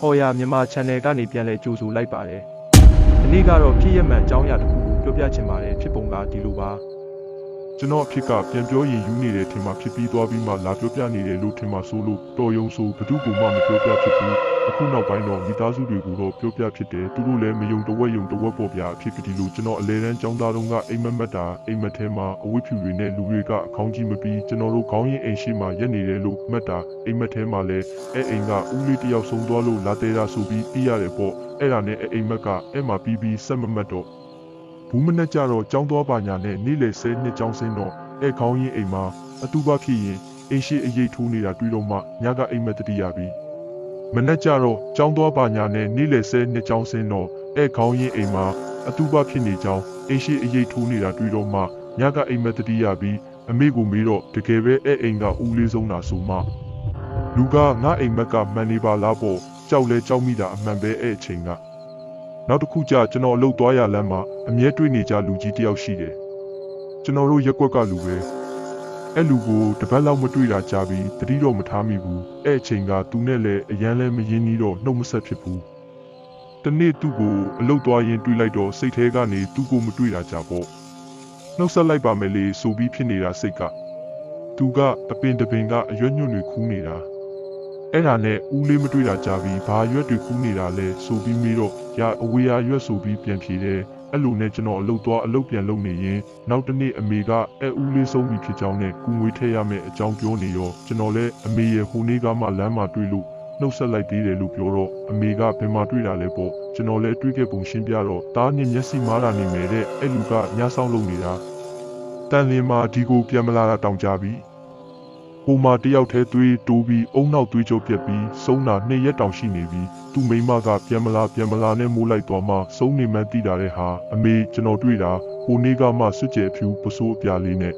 ဟော်ရမြန်မာ channel ကနေပြန်လည်ကြိုဆိုလိုက်ပါတယ်။ဒီနေ့ကတော့ဖြစ်ရမှန်အကြောင်းအရာတစ်ခုကိုပြောပြချင်ပါတယ်ဖြစ်ပုံကဒီလိုပါကျွန်တော်အဖြစ်ကပြန်ပြောရင်ယူနေတဲ့ထင်မှဖြစ်ပြီးသွားပြီးမှလာပြောပြနေတယ်လို့ထင်မှဆိုလို့တော်ယုံဆိုဘသူကမှမပြောပြဖြစ်ဘူးအခုနောက်ပိုင်းတော့မိသားစုတွေကိုတော့ပြောပြဖြစ်တယ်သူတို့လည်းမယုံတဝက်ပေါ့ဗျာအဖြစ်ကဒီလိုကျွန်တော်အလဲတန်းចောင်းသားတုန်းကအိမ်မက်မက်တာအိမ်မက်ထဲမှာအဝတ်ဖြူတွေနဲ့လူတွေကအခေါင်းကြီးမပြီးကျွန်တော်တို့ခေါင်းရင်းအိမ်ရှိမှရက်နေတယ်လို့မှတ်တာအိမ်မက်ထဲမှာလည်းအိမ်ကဦးလေးတယောက်ဆုံးသွားလို့လာသေးတာဆိုပြီးပြရတယ်ပေါ့အဲ့ဒါနဲ့အိမ်မက်ကအဲ့မှာပြီးဆက်မမတ်တော့ဘူးမနဲ့ကြတော့ចောင်းသွားပါညာနဲ့နေ့လေ10နှစ်ចောင်းစင်းတော့ခေါင်းရင်းအိမ်မှာအတူပါဖြစ်ရင်အိမ်ရှိအရေးထိုးနေတာတွေ့တော့မှညကအိမ်မက်တတိယပြီးမနဲ့ကြတော့ចောင်းသွားပါညာနဲ့နေ့လေ10နှစ်ចောင်းစင်းတော့ခေါင်းရင်းအိမ်မှာအတူပါဖြစ်နေကြောင်းအိမ်ရှိအရေးထိုးနေတာတွေ့တော့မှညကအိမ်မက်တတိယပြီးအမေကိုမေးတော့တကယ်ပဲအိမ်ကဦးလေးဆုံးတာဆိုမှလူကငါအိမ်မက်ကမှန်နေပါလားပေါ့ကြောက်လဲကြောက်မိတာအမှန်ပဲအချိန်ကနောက်တစ်ခုကျကျွန်တော်အလုပ်သွားရလမ်းမှာအမြဲတွေ့နေကြလူကြီးတယောက်ရှိတယ်ကျွန်တော်တို့ရက်ကွက်ကလူပဲလူကိုတပတ်လောက်မတွေ့တာကြာပြီးတတိတော့မထားမိဘူးအချိန်ကသူနဲ့လည်းအရန်လဲမရင်းနီးတော့နှုတ်မဆက်ဖြစ်ဘူးတနေ့သူ့ကိုအလုပ်သွားရင်တွေ့လိုက်တော့စိတ်ထဲကနေသူ့ကိုမတွေ့တာကြာပေါ့နှုတ်ဆက်လိုက်ပါမယ်လေဆိုပြီးဖြစ်နေတာစိတ်ကသူကအပင်တပင်ကအရွက်ညွန့်တွေခူးနေတာအဲ့ဒါနဲ့ဦးလေးမတွေ့တာကြာပြီးဘာရွက်တွေခူးနေတာလဲဆိုပြီးမေးတော့အဝေးရရွက်ဆိုပြီးပြန်ဖြေတယ်အဲ့လိုနဲ့ကျွန်တော်အလုပ်ပြန်လုပ်နေရင်နောက်တနေ့အမေကဦးလေးဆုံးပြီဖြစ်ကြောင်းနဲ့ကူငွေထည့်ရမယ်အကြောင်းပြောနေရောကျွန်တော်လည်းအမေရဲ့ဟိုနေ့ကမှလမ်းမှာတွေ့လို့နှုတ်ဆက်လိုက်သေးတယ်လို့ပြောတော့အမေကဘယ်မှာတွေ့တာလဲပေါ့ကျွန်တော်လည်းတွေ့ခဲ့ပုံရှင်းပြတော့တားနဲ့မျက်စိမားတာနေမယ်တဲ့လူကညဆောင်လုပ်နေတာတန်လင်းမှာဒီကိုပြန်မလာတာတောင်ကြပြီဟိုမှာတယောက်တည်းသွေးတိုးပြီးအုံနောက်သွေးကြိုးပြက်ပြီးဆုံးတာ2ရက်တောင်ရှိနေပြီသူ့မိမကပြန်မလာနဲ့မိုးလိုက်သွားမှဆုံးနေမှန်းသိတာတဲ့ဟာအမေကျွန်တော်တွေ့တာဟိုနေ့ကမှစွတ်ကျဲဖြူပစိုးအပြားလေးနဲ့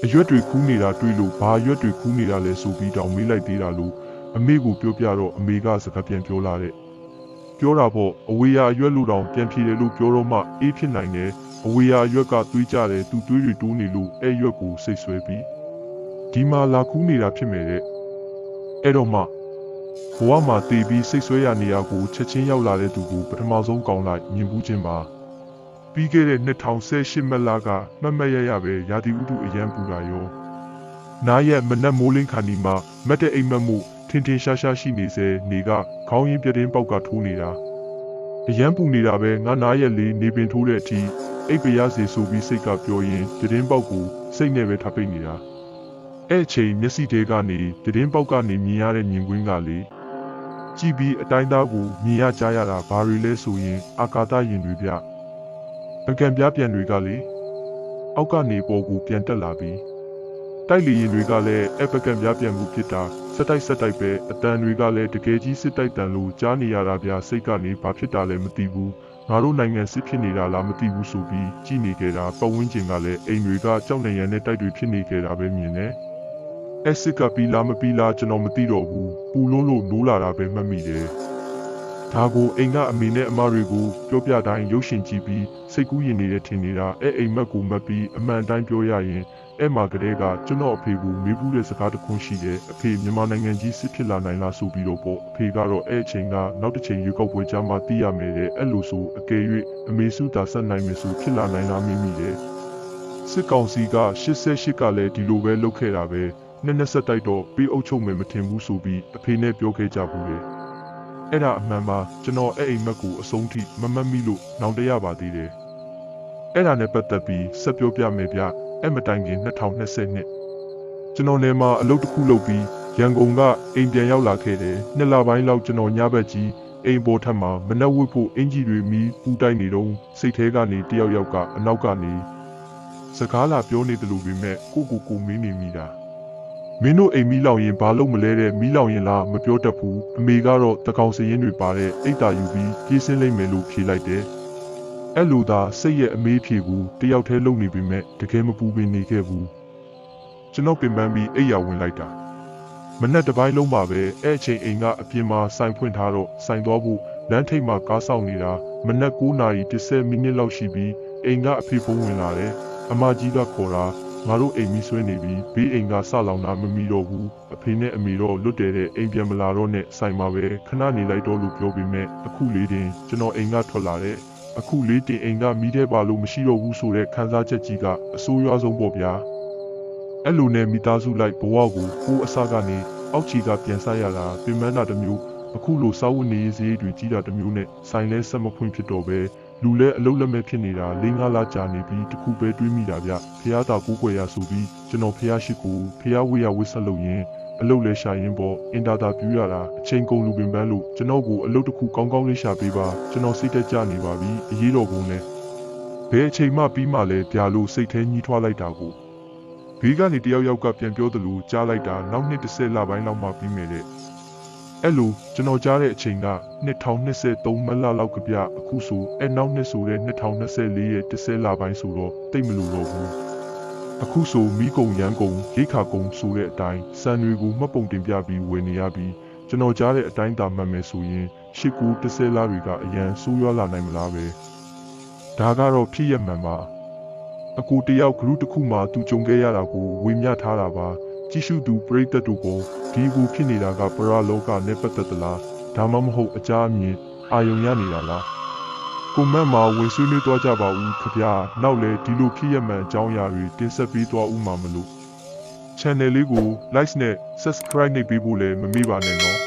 အရွက်တွေခူးနေတာတွေ့လို့ဘာရွက်တွေခူးနေတာလဲဆိုပြီးတောင်မေးလိုက်သေးတာလို့အမေကိုပြောပြတော့အမေကစကားပြန်ပြောလာတဲ့ပြောတာပေါ့အဝေးရအရွက်လူတောင်ပြန်ဖြေတယ်လို့ပြောတော့မှအေးဖြစ်နိုင်တယ်အဝေးရအရွက်ကသွေးကြတယ်သူသွေးတွေတိုးနေလို့ရွက်ကိုစိတ်ဆွဲပြီးဒီမှာလာခူးနေတာဖြစ်မယ်တဲ့အဲ့တော့မှဘဝမှာတည်ပြီးစိတ်ဆွဲရနေရကိုချက်ချင်းရောက်လာတဲ့သူကိုပထမဆုံးကောင်းလိုက်မြင်ဘူးချင်းပါပြီးခဲ့တဲ့2018မတ်လကမှတ်ရပဲရာသီဥတုအရန်ပူတာရောနားရက်မနက်မိုးလင်းခါနီမှာမတ်တဲ့အိမ်မက်မှုထင်ရှားရှိနေစေနေကခေါင်းရင်းပြတင်းပေါက်ကထိုးနေတာအရန်ပူနေတာပဲငါနားရက်လေးနေပင်ထိုးတဲ့အထိအိပ်ပရစေဆိုပြီးစိတ်ကပြောရင်ပြတင်းပေါက်ကိုစိတ်နဲ့ပဲထားပိတ်နေတာအဲ့ချိန်မျက်စိတွေကနေပြင်းပေါက်ကနေမြင်ရတဲ့မြင်ကွင်းကလေကြည့်ပြီးအတိုင်းသားကိုမြင်ရကြားရတာဘာတွေလဲဆိုရင်အာကာသရင်တွေပြအကံပြားပြန်တွေကလေအောက်ကနေပေါ်ကိုပြန်တက်လာပြီးတိုက်လေရင်တွေကလည်းပကံပြားပြန်မှုဖြစ်တာစက်တိုက်ပဲအတန်တွေကလည်းတကယ်ကြီးစစ်တိုက်တန်လို့ကြားနေရတာဗျာစိတ်ကနေဘာဖြစ်တာလဲမသိဘူးငါတို့နိုင်ငံစစ်ဖြစ်နေတာလားမသိဘူးဆိုပြီးကြည်နေကြတာပတ်ဝန်းကျင်ကလည်းအိမ်တွေကကြောက်နေရတဲ့တိုက်တွေဖြစ်နေကြတာပဲမြင်နေစစ်ကပြီးလားမပြီးလားကျွန်တော်မသိတော့ဘူးပူလို့နိုးလာတာပဲမှတ်မိတယ်ဒါကိုအိမ်ကအမေနဲ့အမတွေကိုပြောပြတိုင်းရုပ်ရှင်ကြည့်ပြီးစိတ်ကူးရင်နေတဲ့ထင်နေတာအိမ်မက်ကိုမတ်ပြီးအမှန်တိုင်းပြောရရင်မှာကလေးကကျွန်တော်အဖေကိုမေးဘူးတဲ့စကားတစ်ခုရှိတယ်အဖေမြန်မာနိုင်ငံကြီးစစ်ဖြစ်လာနိုင်လားဆိုပြီးတော့ပေါ့အဖေကတော့အချိန်ကနောက်တစ်ချိန်ရွေးကောက်ပွဲကြမှာသိရမယ်တဲ့လို့ဆိုအကယ်၍အမေစုတာဆက်နိုင်မယ်ဆိုဖြစ်လာနိုင်လားမိတယ်စစ်ကောင်စီက88ကလည်းဒီလိုပဲလုပ်ခဲ့တာပဲနှစ်ဆက်တိုက်တော့ပြီးအုပ်ချုပ်မယ်မထင်ဘူးဆိုပြီးအဖေနဲ့ပြောခဲ့ကြဘူးလေအဲ့ဒါအမှန်ပါကျွန်တော်အိမ်မက်ကိုအဆုံးထိမမတ်မိလို့နောင်တရပါသေးတယ်အဲ့ဒါနဲ့ပတ်သက်ပြီးဆက်ပြောပြမယ်ဗျမတိုင်ခင်2020ကျွန်တော်နေမှာအလုပ်တစ်ခုလုပ်ပြီးရန်ကုန်ကအိမ်ပြန်ရောက်လာခဲ့တယ်နှစ်လပိုင်းလောက်ကျွန်တော်ညဘက်ကြီးအိမ်ပေါ်ထပ်မှာမနှက်ဝတ်ဖို့အင်ကြီးတွေမီးပူတိုက်နေတော့စိတ်ထဲကနေတယောက်ကအနောက်ကနေစကားလာပြောနေတယ်လို့ပဲမဲ့ကိုမင်းနေမိတာမင်းတို့အိမ်မီးလောင်ရင်ဘာလို့မလဲတဲ့မီးလောင်ရင်လားမပြောတတ်ဘူးအမေကတော့တကောင်စရင်တွေပါတဲ့အိတ်တာယူပြီးပြေးစင်းလိုက်မယ်လို့ဖြေလိုက်တယ်အဲ့လိုသာစိတ်ရဲ့အမေးဖြေကူတယောက်တည်းလုံနေပြီမဲ့တကယ်မပူပင်နေခဲ့ဘူးကျွန်တော်ပင်ပန်းပြီးအိယာဝင်လိုက်တာမနက်တစ်ပိုင်းလုံးပါပဲအဲ့ချိန်အိမ်ကအပြင်မှာဆိုင်ဖွင့်ထားတော့ဆိုင်သွားဖို့လမ်းထိပ်မှာကားဆောင်နေတာမနက်9:10 မိနစ်လောက်ရှိပြီးအိမ်ကအဖေဖုန်းဝင်လာတယ်အမကြီးကခေါ်တာ ငါတို့အိမ်မီဆွဲနေပြီဘေးအိမ်ကဆလောင်တာမမီတော့ဘူးအဖေနဲ့အမေတော့လွတ်တယ်တဲ့အိမ်ပြန်မလာတော့နဲ့ဆိုင်မှာပဲခဏနေလိုက်တော့လို့ပြောပေမဲ့အခုလေးတင်ကျွန်တော်အိမ်ကထွက်လာတဲ့အခုလေးတင်အိမ်ကမီးထဲပါလို့မရှိတော့ဘူးဆိုတဲ့ခံစားချက်ကြီးကအဆိုးရွားဆုံးပေါ့ဗျာအဲ့လိုနဲ့မိသားစုလိုက်ဘဝကိုကိုယ်အစကနေအောက်ခြေကပြန်ဆရတာပြင်ပန်းတာတစ်မျိုးအခုလိုစာဝတ်နေရေးစည်းတွေကြီးတာတစ်မျိုးနဲ့ဆိုင်လဲဆက်မဖွင့်ဖြစ်တော့ပဲလူလဲအလုံးလက်မဲ့ဖြစ်နေတာ၄-၅ လကြာနေပြီးတခုပဲတွေးမိတာဗျဖះတာကိုကိုွယ်ရဆိုပြီးကျွန်တော်ဖះရှိကိုဖះဝေးရဝစ်ဆက်လို့ရင်အလုပ်လဲရှာရင်ပေါ့အင်တာပြူရတာအချိန်ကုန်လူပင်ပန်းလို့ကျွန်တော်ကိုအလုပ်တစ်ခုကောင်းကောင်းလေးရှာပေးပါကျွန်တော်စိတ်တက်ကြနေပါပြီအရေးတော်ကုန်နဲ့ဘယ်အချိန်မှပြီးမှလဲပြာလို့စိတ်ထဲညှိထွားလိုက်တာကိုဘေးကနေတယောက်ယောက်ကပြန်ပြောသလိုကြားလိုက်တာနောက်နှစ်10 လပိုင်းလောက်မှပြီးမယ်တဲ့အဲ့လိုကျွန်တော်ကြားတဲ့အချိန်က2023မလလောက်ကပြအခုဆိုအဲ့နောက်နှစ်ဆိုတဲ့2024ရဲ့10 လပိုင်းဆိုတော့တိတ်မလို့တော့ဘူးအခုဆိုမိကုံရန်ကုံရိခါကုံဆိုတဲ့အတိုင်းစံတွေကိုမှတ်ပုံတင်ပြပြီးဝယ်နေရပြီးကျွန်တော်ကြားတဲ့အတိုင်းသာမှတ်မယ်ဆိုရင်10 လတွေကအရန်ဆိုးရွားလာနိုင်မလားပဲဒါကတော့ဖြစ်ရမှန်ပါအကူတယောက်ဂရုတစ်ခုမှသူကြုံခဲ့ရတာကိုဝေမျှထားတာပါကြည့်ရှုသူပရိသတ်တို့ကဒီကူဖြစ်နေတာကပရလောကနဲ့ပတ်သက်သလားဒါမှမဟုတ်အကြအမြင်အာယုံရနေတာလားကွန်မန့်မှာဝင်ဆွေးနွေးသွားကြပါဦးခင်ဗျာနောက်လဲဒီလိုဖြစ်ရမှန်အကြောင်းအရာတွေတင်ဆက်ပေးသွားဦးမှာမလို့ channel လေးကို like နဲ့ subscribe နှိပ်ပေးဖို့လည်းမမေ့ပါနဲ့နော်